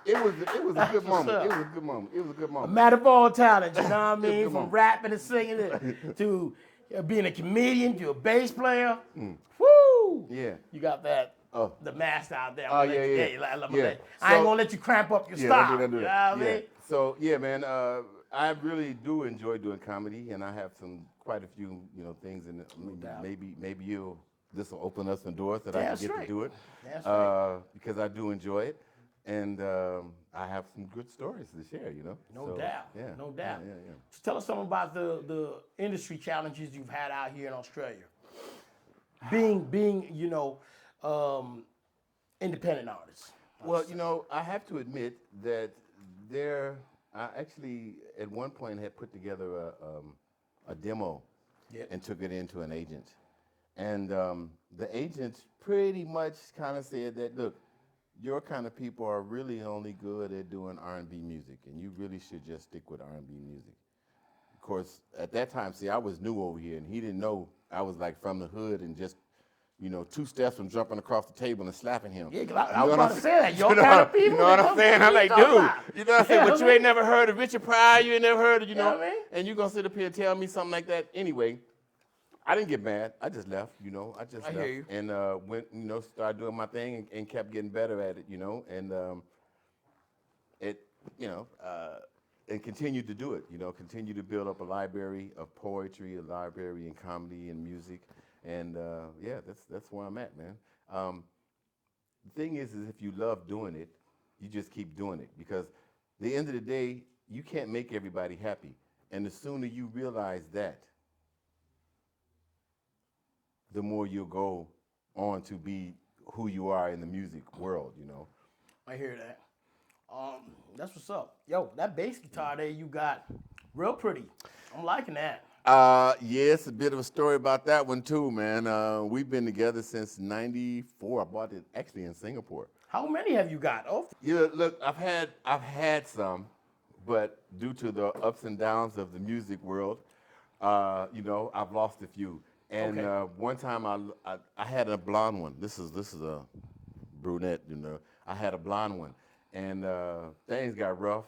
Speaker 4: It was a good moment. It was a good moment. It was a good
Speaker 2: A
Speaker 4: moment.
Speaker 2: matter of all talents, you know what I mean? From
Speaker 4: moment.
Speaker 2: rapping and singing to being a comedian, to a bass player. Woo!
Speaker 4: Yeah.
Speaker 2: You got that.
Speaker 4: Oh.
Speaker 2: The master out there.
Speaker 4: Oh, yeah.
Speaker 2: I ain't
Speaker 4: So-
Speaker 2: gonna let you cramp up your
Speaker 4: Yeah,
Speaker 2: style.
Speaker 4: don't do
Speaker 2: You know
Speaker 4: that.
Speaker 2: what I
Speaker 4: Yeah.
Speaker 2: mean?
Speaker 4: So yeah, man, I really do enjoy doing comedy, and I have quite a few, things in it.
Speaker 2: doubt.
Speaker 4: Maybe this will open up some doors that I
Speaker 2: That's
Speaker 4: can get
Speaker 2: right.
Speaker 4: to do it.
Speaker 2: That's right.
Speaker 4: Because I do enjoy it, and I have some good stories to share.
Speaker 2: No
Speaker 4: So,
Speaker 2: doubt.
Speaker 4: Yeah.
Speaker 2: No doubt.
Speaker 4: Yeah.
Speaker 2: Just tell us something about the industry challenges you've had out here in Australia. Being independent artists.
Speaker 4: Well, I have to admit that I actually at one point had put together a demo
Speaker 2: Yeah.
Speaker 4: and took it into an agent. And the agent pretty much kind of said that, look, your kind of people are really only good at doing R&B music, and you really should just stick with R&B music. Of course, at that time, see, I was new over here, and he didn't know I was like from the hood and just 2 steps from jumping across the table and slapping him.
Speaker 2: Yeah, 'cause I
Speaker 4: You
Speaker 2: was
Speaker 4: know what
Speaker 2: about
Speaker 4: I'm
Speaker 2: to
Speaker 4: saying?
Speaker 2: say that. Your kind of people.
Speaker 4: You know what I'm saying? I'm like, dude, you know what I'm saying? But you
Speaker 2: Yeah,
Speaker 4: ain't never heard of Richard Pryor, you ain't never heard of,
Speaker 2: know what I mean?
Speaker 4: and you gonna sit up here and tell me something like that. Anyway, I didn't get mad. I just left, I just
Speaker 2: I
Speaker 4: left.
Speaker 2: hear you.
Speaker 4: And went, started doing my thing and kept getting better at it, and and continued to do it, continue to build up a library of poetry, a library in comedy and music. And that's where I'm at, man. The thing is if you love doing it, you just keep doing it, because at the end of the day, you can't make everybody happy. And the sooner you realize that, the more you'll go on to be who you are in the music world,
Speaker 2: I hear that. That's what's up. Yo, that bass guitar there you got, real pretty. I'm liking that.
Speaker 4: Yeah, it's a bit of a story about that one too, man. We've been together since '94. I bought it actually in Singapore.
Speaker 2: How many have you got? Oh,
Speaker 4: Yeah, look, I've had some, but due to the ups and downs of the music world, I've lost a few. And
Speaker 2: Okay.
Speaker 4: one time I had a blonde one. This is a brunette, I had a blonde one, and things got rough,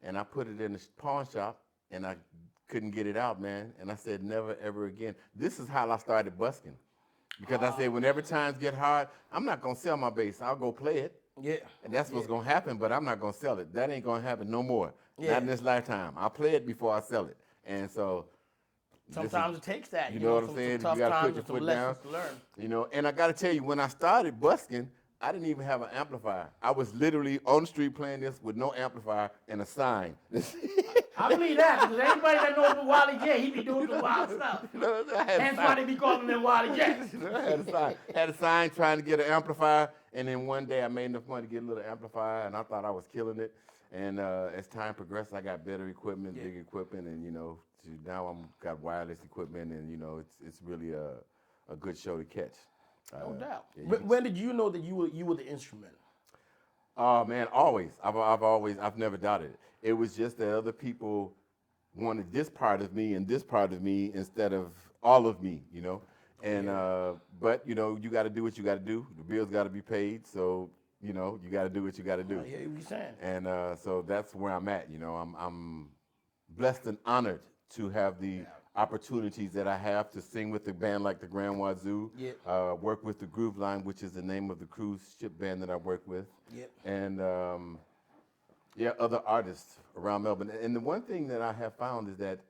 Speaker 4: and I put it in the pawn shop, and I couldn't get it out, man. And I said, never, ever again. This is how I started busking. Because I said, whenever times get hard, I'm not going to sell my bass. I'll go play it.
Speaker 2: yeah.
Speaker 4: And that's what's going to happen, but I'm not going to sell it. That ain't going to happen no more.
Speaker 2: Yeah.
Speaker 4: Not in this lifetime. I'll play it before I sell it. And so...
Speaker 2: Sometimes it takes that.
Speaker 4: You know what I'm
Speaker 2: some
Speaker 4: saying?
Speaker 2: tough
Speaker 4: You got to
Speaker 2: times
Speaker 4: put your
Speaker 2: and some
Speaker 4: foot down.
Speaker 2: lessons to learn.
Speaker 4: And I got to tell you, when I started busking, I didn't even have an amplifier. I was literally on the street playing this with no amplifier and a sign.
Speaker 2: I believe that, because anybody that knows Wylie J, he be doing some wild stuff.
Speaker 4: I had a
Speaker 2: That's
Speaker 4: sign.
Speaker 2: why they be calling him Wylie J.
Speaker 4: I had a sign trying to get an amplifier, and then one day I made enough money to get a little amplifier, and I thought I was killing it. And as time progressed, I got better equipment, big equipment, and now I'm got wireless equipment, and it's really a good show to catch.
Speaker 2: No doubt.
Speaker 4: yeah, you
Speaker 2: When did you know that you were the instrument?
Speaker 4: Oh man, always. I've never doubted it. It was just that other people wanted this part of me and this part of me instead of all of me, And but you got to do what you got to do. The bills got to be paid, so you got to do what you got to do.
Speaker 2: I hear what you're saying.
Speaker 4: And so that's where I'm at. I'm blessed and honored to have the
Speaker 3: opportunities that I have to sing with a band like the Grand Wazoo,
Speaker 2: Yep.
Speaker 3: work with the Groove Line, which is the name of the cruise ship band that I work with,
Speaker 2: Yep.
Speaker 3: and other artists around Melbourne. And the one thing that I have found is that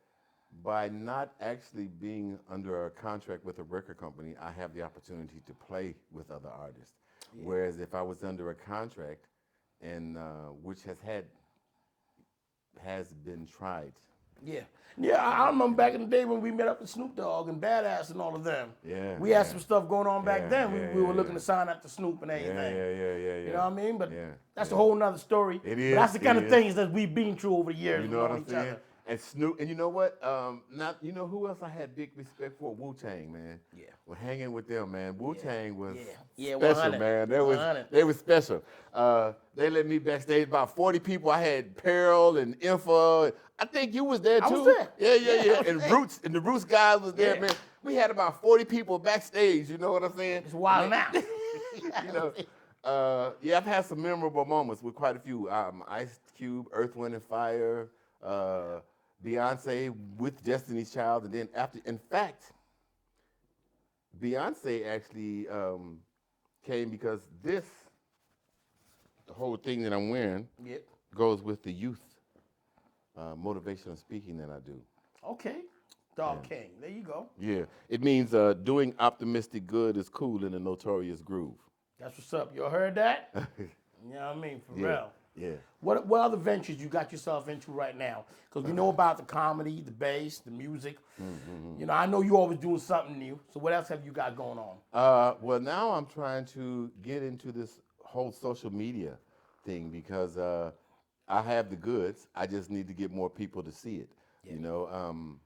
Speaker 3: by not actually being under a contract with a record company, I have the opportunity to play with other artists. Whereas if I was under a contract, and which has been tried.
Speaker 2: Yeah. Yeah, I remember back in the day when we met up with Snoop Dogg and Badass and all of them.
Speaker 3: Yeah.
Speaker 2: We had some stuff going on back
Speaker 3: Yeah,
Speaker 2: then.
Speaker 3: yeah,
Speaker 2: We were
Speaker 3: yeah,
Speaker 2: looking
Speaker 3: yeah.
Speaker 2: to sign up to Snoop and everything.
Speaker 3: Yeah.
Speaker 2: You know what I mean? But
Speaker 3: Yeah,
Speaker 2: that's
Speaker 3: yeah.
Speaker 2: a whole nother story.
Speaker 3: It
Speaker 2: But
Speaker 3: is,
Speaker 2: that's the kind
Speaker 3: it
Speaker 2: of
Speaker 3: is.
Speaker 2: things that we've been through over the years.
Speaker 3: You know what
Speaker 2: knowing
Speaker 3: I'm
Speaker 2: each
Speaker 3: saying?
Speaker 2: other.
Speaker 3: And Snoop, and you know what? You know who else I had big respect for? Wu-Tang, man.
Speaker 2: Yeah.
Speaker 3: Well, hanging with them, man. Wu-Tang was
Speaker 2: Yeah,
Speaker 3: special,
Speaker 2: 100,
Speaker 3: man.
Speaker 2: 100.
Speaker 3: They were special. They let me backstage, about 40 people. I had Pearl and Info. I think you was there too.
Speaker 2: I was there.
Speaker 3: Yeah.
Speaker 2: I was
Speaker 3: And
Speaker 2: there.
Speaker 3: Roots, and the Roots guys was there,
Speaker 2: Yeah.
Speaker 3: man. We had about 40 people backstage. You know what I'm saying?
Speaker 2: It's wild now.
Speaker 3: You know, I've had some memorable moments with quite a few. Ice Cube, Earth, Wind, and Fire, Beyonce with Destiny's Child, and then after, in fact, Beyonce actually came because the whole thing that I'm wearing
Speaker 2: Yep.
Speaker 3: goes with the youth motivational speaking that I do.
Speaker 2: Okay. Dog King. There you go.
Speaker 3: Yeah, it means doing optimistic good is cool in a notorious groove.
Speaker 2: That's what's up. You heard that? You know what I mean? For real.
Speaker 3: Yeah.
Speaker 2: What other ventures you got yourself into right now? Because we know about the comedy, the bass, the music. You know, I know you always doing something new. So what else have you got going on?
Speaker 3: Well, now I'm trying to get into this whole social media thing because I have the goods. I just need to get more people to see it. You know,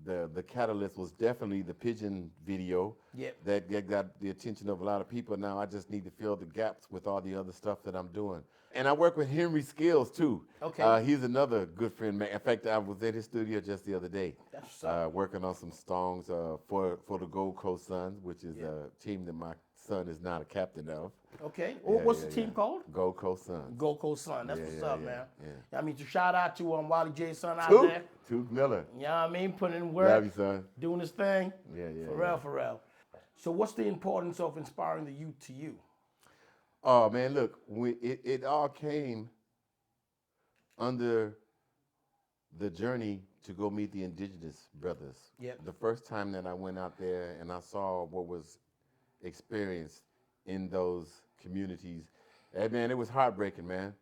Speaker 3: the catalyst was definitely the pigeon video.
Speaker 2: Yep.
Speaker 3: That got the attention of a lot of people. Now I just need to fill the gaps with all the other stuff that I'm doing. And I work with Henry Skills too.
Speaker 2: Okay.
Speaker 3: He's another good friend, man. In fact, I was at his studio just the other day.
Speaker 2: That's what's up.
Speaker 3: Working on some songs for the Gold Coast Suns, which is a team that my son is not a captain of.
Speaker 2: Okay. What's the team called?
Speaker 3: Gold Coast Suns.
Speaker 2: Gold Coast Sun. That's what's up, man.
Speaker 3: yeah.
Speaker 2: I mean, to shout out to Wylie J son out
Speaker 3: Took
Speaker 2: there.
Speaker 3: Miller.
Speaker 2: You know what I mean? Putting in work.
Speaker 3: Love you, son.
Speaker 2: Doing his thing.
Speaker 3: Yeah.
Speaker 2: For real. So what's the importance of inspiring the youth to you?
Speaker 3: Oh man, look, it all came under the journey to go meet the indigenous brothers.
Speaker 2: Yep.
Speaker 3: The first time that I went out there and I saw what was experienced in those communities, and man, it was heartbreaking, man.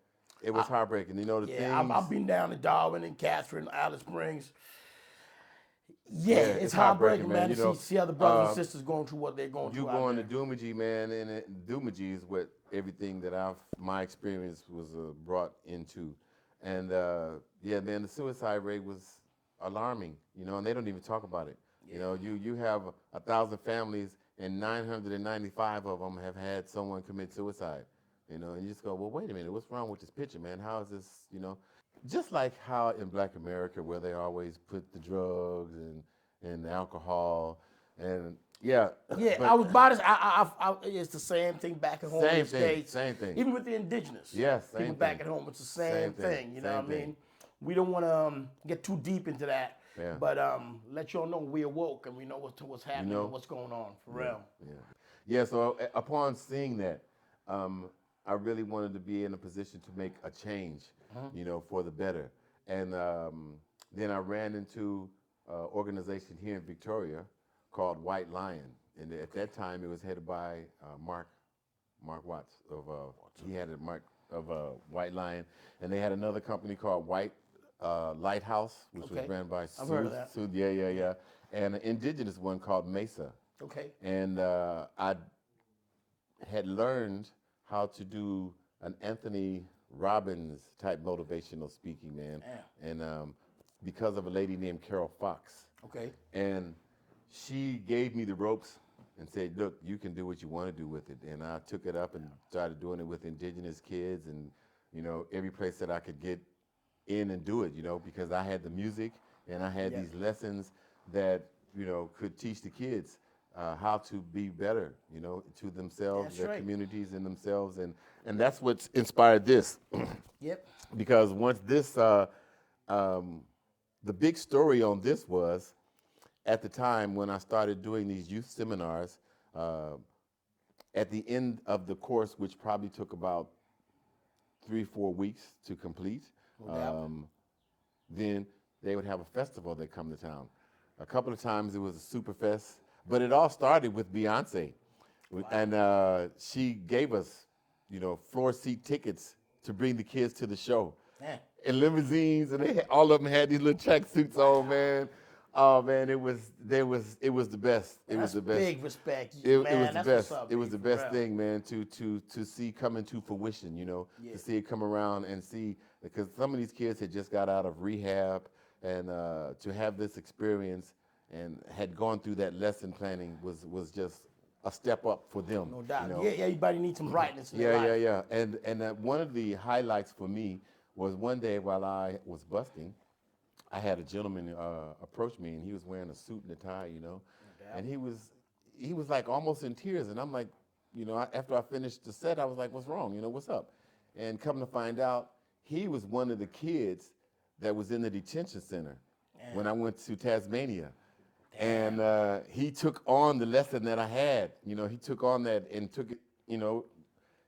Speaker 3: It was heartbreaking. You know the
Speaker 2: Yeah,
Speaker 3: things.
Speaker 2: I've been down to Darwin and Catherine, Alice Springs. Yeah, it's
Speaker 3: heartbreaking,
Speaker 2: heartbreaking, man,
Speaker 3: you
Speaker 2: to
Speaker 3: know,
Speaker 2: see other brothers and sisters going through what they're going
Speaker 3: You
Speaker 2: through.
Speaker 3: going
Speaker 2: out
Speaker 3: to Doomadgee, man, and Doomadgee is what everything that my experience was brought into. And yeah, man, the suicide rate was alarming, you know, and they don't even talk about it. Yeah. You know, you have 1,000 families and 995 of them have had someone commit suicide. You know, and you just go, well, wait a minute, what's wrong with this picture, man? How is this, you know? Just like how in Black America, where they always put the drugs and the alcohol, and yeah.
Speaker 2: Yeah,
Speaker 3: but
Speaker 2: I was about to. It's the same thing back at home in the States.
Speaker 3: Same thing.
Speaker 2: Even with the indigenous.
Speaker 3: Yes, same
Speaker 2: people
Speaker 3: thing.
Speaker 2: back at home, it's the same thing. You know what I mean? We don't want to get too deep into that.
Speaker 3: Yeah.
Speaker 2: But let y'all know we're woke and we know what's happening and what's going on for real.
Speaker 3: Yeah. So upon seeing that, I really wanted to be in a position to make a change, you know, for the better. And then I ran into an organization here in Victoria called White Lion, and at that time it was headed by Mark Watts he had a Mark of White Lion, and they had another company called White Lighthouse, which was ran by
Speaker 2: I've heard of that.
Speaker 3: Yeah, and an indigenous one called Mesa.
Speaker 2: Okay.
Speaker 3: And I had learned how to do an Anthony Robbins type motivational speaking, man. And because of a lady named Carol Fox.
Speaker 2: Okay.
Speaker 3: And she gave me the ropes and said, look, you can do what you want to do with it. And I took it up and started doing it with indigenous kids and, you know, every place that I could get in and do it, you know, because I had the music and I had these lessons that, you know, could teach the kids how to be better, you know, to themselves, their communities and themselves. And that's what's inspired this.
Speaker 2: Yep.
Speaker 3: Because once this, the big story on this was
Speaker 4: at the time when I started doing these youth seminars, at the end of the course, which probably took about 3-4 weeks to complete, then they would have a festival that come to town. A couple of times it was a super fest, but it all started with Beyonce. Wow. And she gave us, floor seat tickets to bring the kids to the show. Man. In limousines, and all of them had these little tracksuits on, man. Oh man, it was the best. It was the best.
Speaker 2: Big respect.
Speaker 4: It
Speaker 2: Man,
Speaker 4: was the
Speaker 2: that's
Speaker 4: best.
Speaker 2: What's up,
Speaker 4: it was the best
Speaker 2: real.
Speaker 4: thing, man, to see come into fruition, to see it come around and see, because some of these kids had just got out of rehab, and to have this experience and had gone through that lesson planning was just a step up for them.
Speaker 2: No doubt. Yeah, everybody needs some brightness in their life.
Speaker 4: Yeah. And one of the highlights for me was one day while I was busking, I had a gentleman approach me, and he was wearing a suit and a tie, and he was like almost in tears, and I'm like, after I finished the set, I was like, what's wrong? What's up? And come to find out, he was one of the kids that was in the detention center when I went to Tasmania. Damn. And he took on the lesson that I had. He took on that and took it,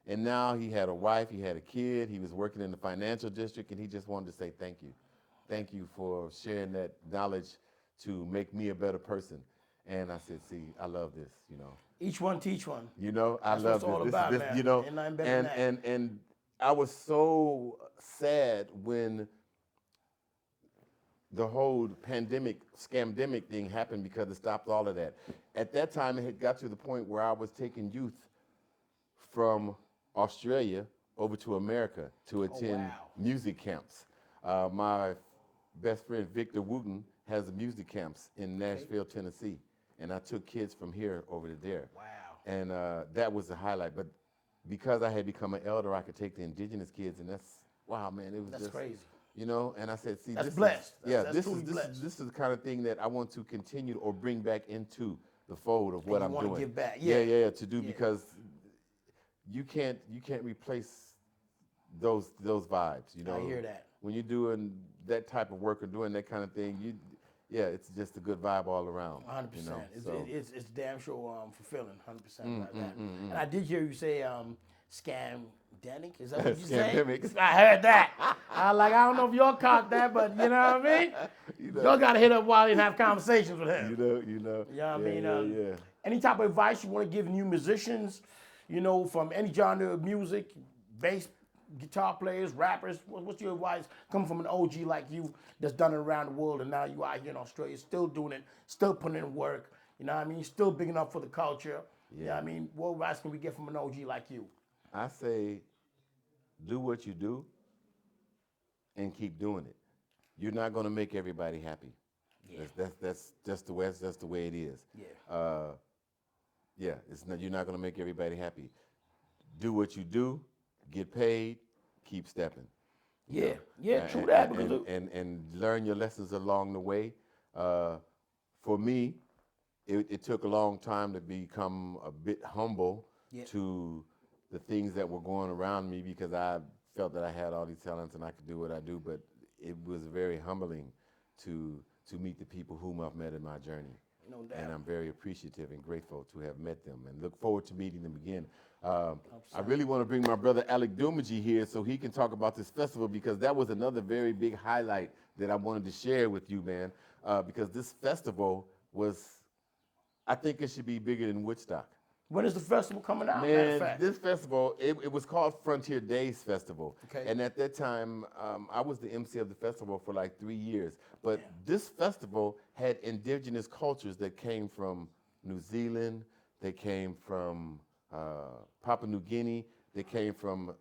Speaker 4: and now he had a wife, he had a kid, he was working in the financial district, and he just wanted to say thank you. Thank you for sharing that knowledge to make me a better person. And I said, see, I love this,
Speaker 2: Each one teach one.
Speaker 4: I love
Speaker 2: this. All
Speaker 4: this,
Speaker 2: about,
Speaker 4: this,
Speaker 2: man. Ain't nothing better than that.
Speaker 4: And I was so sad when the whole pandemic, scamdemic thing happened, because it stopped all of that. At that time, it had got to the point where I was taking youth from Australia over to America to attend music camps. My best friend, Victor Wooten, has music camps in Nashville, Tennessee. And I took kids from here over to there. Wow. And that was the highlight. But because I had become an elder, I could take the indigenous kids, and wow, man, it was
Speaker 2: that's
Speaker 4: just
Speaker 2: crazy.
Speaker 4: And I said, see,
Speaker 2: that's
Speaker 4: this
Speaker 2: blessed.
Speaker 4: This is the kind of thing that I want to continue or bring back into the fold of what I'm doing.
Speaker 2: Give back.
Speaker 4: To do, because you can't replace those vibes.
Speaker 2: I hear that.
Speaker 4: When you're doing that type of work or doing that kind of thing, it's just a good vibe all around.
Speaker 2: 100%. It's damn sure fulfilling. 100% about that. And I did hear you say scamdemic. Is that what you said? I heard that. I don't know if y'all caught that, but you know what I mean? Y'all got to hit up Wylie and have conversations with him.
Speaker 4: You know what
Speaker 2: I mean? Any type of advice you want to give new musicians, from any genre of music, bass, guitar players, rappers? What's your advice coming from an OG like you that's done it around the world, and now you out here in Australia still doing it, still putting in work, still big enough for the culture. What advice can we get from an OG like you?
Speaker 4: I say, do what you do and keep doing it. You're not going to make everybody happy. That's just the way it is. You're not going to make everybody happy. Do what you do, get paid, keep stepping.
Speaker 2: True that.
Speaker 4: And learn your lessons along the way. For me, it took a long time to become a bit humble to the things that were going around me, because I felt that I had all these talents and I could do what I do, but it was very humbling to meet the people whom I've met in my journey.
Speaker 2: No doubt.
Speaker 4: And I'm very appreciative and grateful to have met them, and look forward to meeting them again. I really want to bring my brother Alec Dumaji here so he can talk about this festival, because that was another very big highlight that I wanted to share with you, man, because this festival I think it should be bigger than Woodstock.
Speaker 2: When is the festival coming out?
Speaker 4: Man, this festival, it was called Frontier Days Festival.
Speaker 2: Okay.
Speaker 4: And at that time, I was the MC of the festival for like 3 years. But this festival had indigenous cultures that came from New Zealand, they came from Papua New Guinea, they came from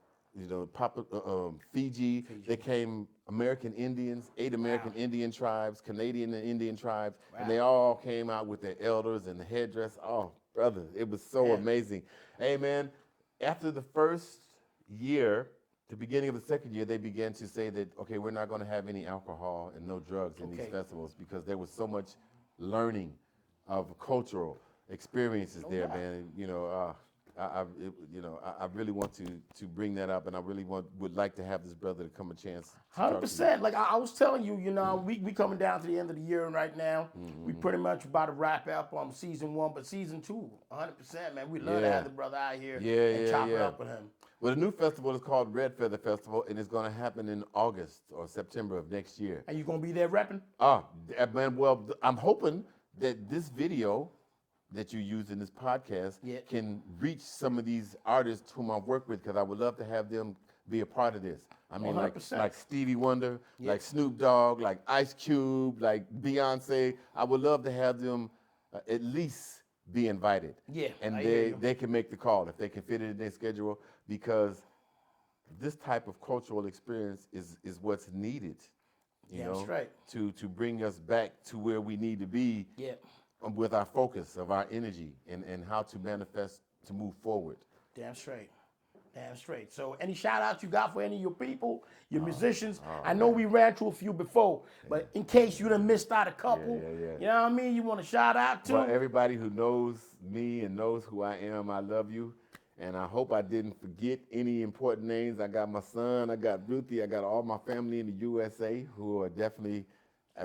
Speaker 4: Fiji, they came American Indians, 8 American Indian tribes, Canadian and Indian tribes, and they all came out with their elders and the headdress. Oh, brother, it was so amazing. Hey, man, after the first year, the beginning of the second year, they began to say that, okay, we're not going to have any alcohol and no drugs in these festivals, because there was so much learning of cultural experiences there, man. I really want to bring that up, and I really would like to have this brother to come a chance.
Speaker 2: 100%. Like I was telling you, we coming down to the end of the year right now. We pretty much about to wrap up season 1, but season 2, 100%, man. We'd love to have the brother out here and chop it up with him.
Speaker 4: Well, the new festival is called Red Feather Festival, and it's going to happen in August or September of next year.
Speaker 2: And you gonna be there repping?
Speaker 4: Man, well, I'm hoping that this video that you use in this podcast can reach some of these artists whom I work with, because I would love to have them be a part of this. I mean, like Stevie Wonder, like Snoop Dogg, like Ice Cube, like Beyonce. I would love to have them at least be invited.
Speaker 2: Yeah,
Speaker 4: and they can make the call if they can fit it in their schedule, because this type of cultural experience is what's needed. You know,
Speaker 2: right.
Speaker 4: to bring us back to where we need to be.
Speaker 2: Yeah.
Speaker 4: With our focus of our energy and how to manifest to move forward.
Speaker 2: Damn straight. Damn straight. So any shout outs you got for any of your people, your musicians? I know we ran through a few before, but in case you done missed out a couple, you know what I mean? You want to shout out to?
Speaker 4: Well, everybody who knows me and knows who I am, I love you. And I hope I didn't forget any important names. I got my son, I got Ruthie, I got all my family in the USA who are definitely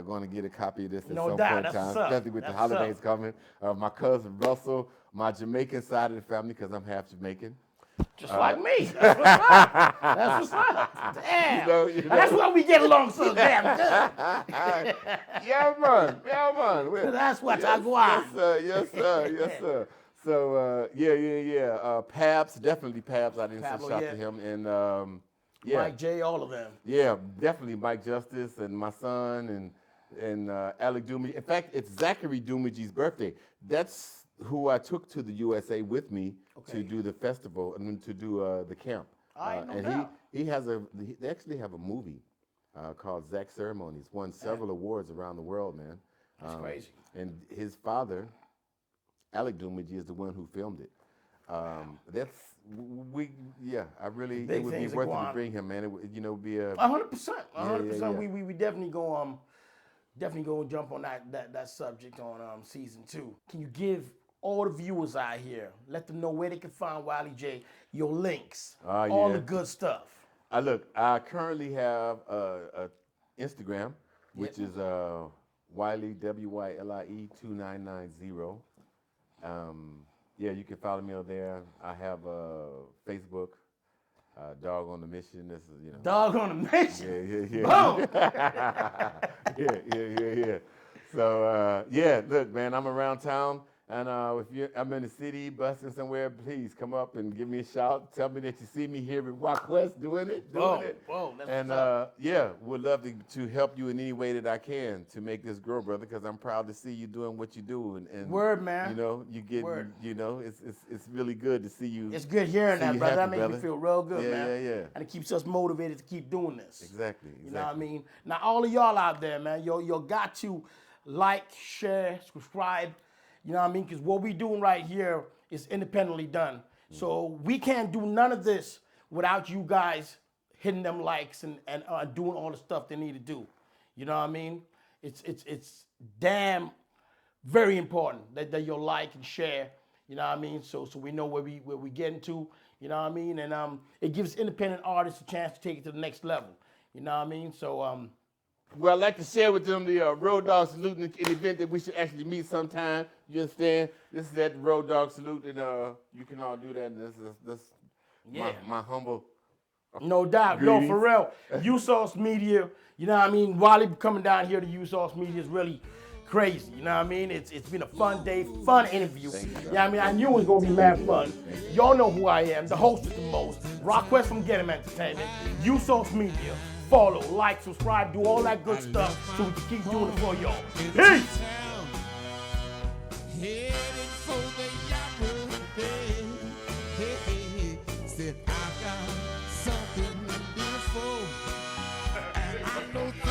Speaker 4: going to get a copy of this at some point in time, especially with the holidays coming. My cousin Russell, my Jamaican side of the family, because I'm half Jamaican.
Speaker 2: Just like me. That's what's up. That's what's up. Damn. That's why we get along so damn good.
Speaker 4: Yeah, man.
Speaker 2: That's what I want.
Speaker 4: Yes, sir. So, Pabs, definitely Pabs. I didn't say shout to him. And
Speaker 2: Mike J, all of them.
Speaker 4: Yeah, definitely Mike Justice and my son and Alec Dumage. In fact, it's Zachary Dumage's birthday. That's who I took to the USA with me to do the festival and to do the camp. They actually have a movie called Zach Ceremonies. Won several awards around the world, man.
Speaker 2: That's crazy.
Speaker 4: And his father, Alec Dumage, is the one who filmed it. I really, it would be worth it to bring him, man. It would be a
Speaker 2: 100%. 100%. We definitely go jump on that subject on season 2. Can you give all the viewers out here, let them know where they can find Wylie J, your links, all the good stuff?
Speaker 4: Look, I currently have a Instagram, which is Wylie WYLIE 2990. You can follow me on there. I have Facebook, Dog on the Mission. This is,
Speaker 2: Dog on the Mission.
Speaker 4: Yeah.
Speaker 2: Boom.
Speaker 4: Yeah. So look, man, I'm around town, and if I'm in the city, busting somewhere, please come up and give me a shout. Tell me that you see me here at Rock West doing it.
Speaker 2: And
Speaker 4: would love to help you in any way that I can to make this grow, brother, because I'm proud to see you doing what you do. And
Speaker 2: word, man.
Speaker 4: You get, it's really good to see you.
Speaker 2: It's good hearing that, brother. That makes me feel real good, man.
Speaker 4: Yeah.
Speaker 2: And it keeps us motivated to keep doing this.
Speaker 4: Exactly.
Speaker 2: You know what I mean? Now, all of y'all out there, man, you got to like, share, subscribe. You know what I mean? Because what we doing right here is independently done. So we can't do none of this without you guys hitting them likes and doing all the stuff they need to do. You know what I mean? It's damn very important that you'll like and share. You know what I mean? So we know where we getting to. You know what I mean? And it gives independent artists a chance to take it to the next level. You know what I mean? So
Speaker 4: well, I'd like to share with them the Road Dog Salute, an event that we should actually meet sometime. You understand? This is at the Road Dog Salute, and you can all do that. And this my humble.
Speaker 2: No doubt.
Speaker 4: Greetings.
Speaker 2: No, for real. USourceMedia, you know what I mean? Wylie coming down here to USourceMedia is really crazy. You know what I mean? It's been a fun day, fun interview. You know what I mean? I knew it was going to be mad fun. Y'all know who I am, the host of the most. Rockwest from Get 'em Entertainment. USourceMedia. Follow, like, subscribe, do all that good stuff so we can keep doing it for y'all. Peace!
Speaker 1: Headed for the Yahoo day. Said I got something beautiful, and I know.